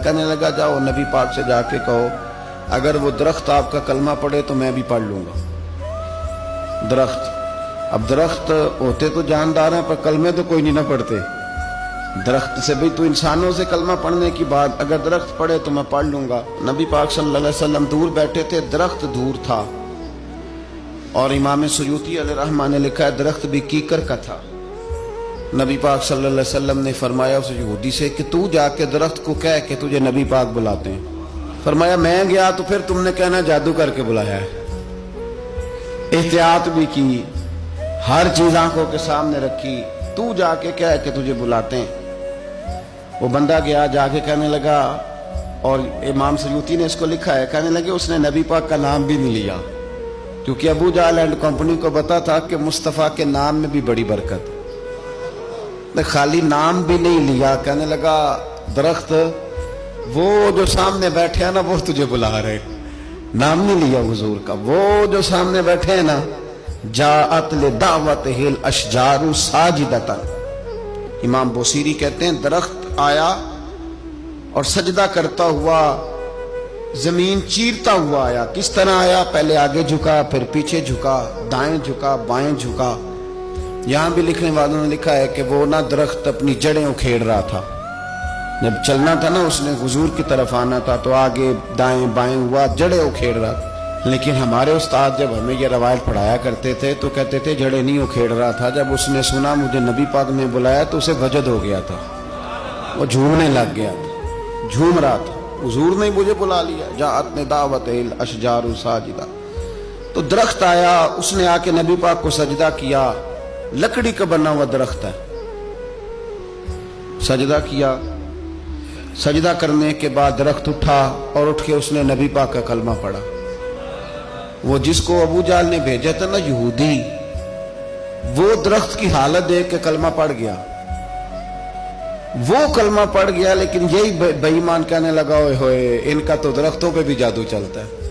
کہنے لگا جاؤ نبی پاک سے جا کے کہو اگر وہ درخت آپ کا کلمہ پڑھے تو میں بھی پڑھ لوں گا۔ درخت، اب درخت ہوتے تو جاندار ہیں پر کلمے تو کوئی نہیں نہ پڑھتے۔ درخت سے بھی تو انسانوں سے کلمہ پڑھنے کی بات، اگر درخت پڑھے تو میں پڑھ لوں گا۔ نبی پاک صلی اللہ علیہ وسلم دور بیٹھے تھے، درخت دور تھا، اور امام سیوطی علیہ رحمہ نے لکھا ہے درخت بھی کیکر کا تھا۔ نبی پاک صلی اللہ علیہ وسلم نے فرمایا اس یہودی سے کہ تو جا کے درخت کو کہہ کہ تجھے نبی پاک بلاتے ہیں۔ فرمایا میں گیا تو پھر تم نے کہنا جادو کر کے بلایا ہے۔ احتیاط بھی کی، ہر چیز آنکھوں کے سامنے رکھی، تو جا کے کہہ کہ تجھے بلاتے ہیں۔ وہ بندہ گیا، جا کے کہنے لگا، اور امام سیوطی نے اس کو لکھا ہے، کہنے لگے اس نے نبی پاک کا نام بھی نہیں لیا، کیونکہ ابو جہل اینڈ کمپنی کو پتا تھا کہ مصطفیٰ کے نام میں بھی بڑی برکت، خالی نام بھی نہیں لیا۔ کہنے لگا درخت وہ جو سامنے بیٹھے ہیں نا وہ تجھے بلا رہے، نام نہیں لیا حضور کا، وہ جو سامنے بیٹھے ہیں نا، جاءت لدعوتہ الاشجار ساجدۃ۔ امام بوصیری کہتے ہیں درخت آیا اور سجدہ کرتا ہوا، زمین چیرتا ہوا آیا۔ کس طرح آیا؟ پہلے آگے جھکا، پھر پیچھے جھکا، دائیں جھکا، بائیں جھکا۔ یہاں بھی لکھنے والوں نے لکھا ہے کہ وہ نہ درخت اپنی جڑیں اکھیڑ رہا تھا، جب چلنا تھا نا اس نے حضور کی طرف آنا تھا تو آگے دائیں بائیں ہوا، جڑیں اکھیڑ رہا تھا۔ لیکن ہمارے استاد جب ہمیں یہ روایت پڑھایا کرتے تھے تو کہتے تھے جڑیں نہیں اکھیڑ رہا تھا، جب اس نے سنا مجھے نبی پاک نے بلایا تو اسے وجد ہو گیا تھا، وہ جھومنے لگ گیا تھا، جھوم رہا تھا، حضور نے مجھے بلا لیا، جاءت لدعوتہ الاشجار ساجدہ۔ تو درخت آیا، اس نے آ کے نبی پاک کو سجدہ کیا، لکڑی کا بنا ہوا درخت ہے، سجدہ کیا۔ سجدہ کرنے کے بعد درخت اٹھا اور اٹھ کے اس نے نبی پاک کا کلمہ پڑھا۔ وہ جس کو ابو جہل نے بھیجا تھا نا یہودی، وہ درخت کی حالت دیکھ کے کلمہ پڑھ گیا، وہ کلمہ پڑھ گیا، لیکن یہی بے ایمان کہنے لگا ہوئے ان کا تو درختوں پہ بھی جادو چلتا ہے۔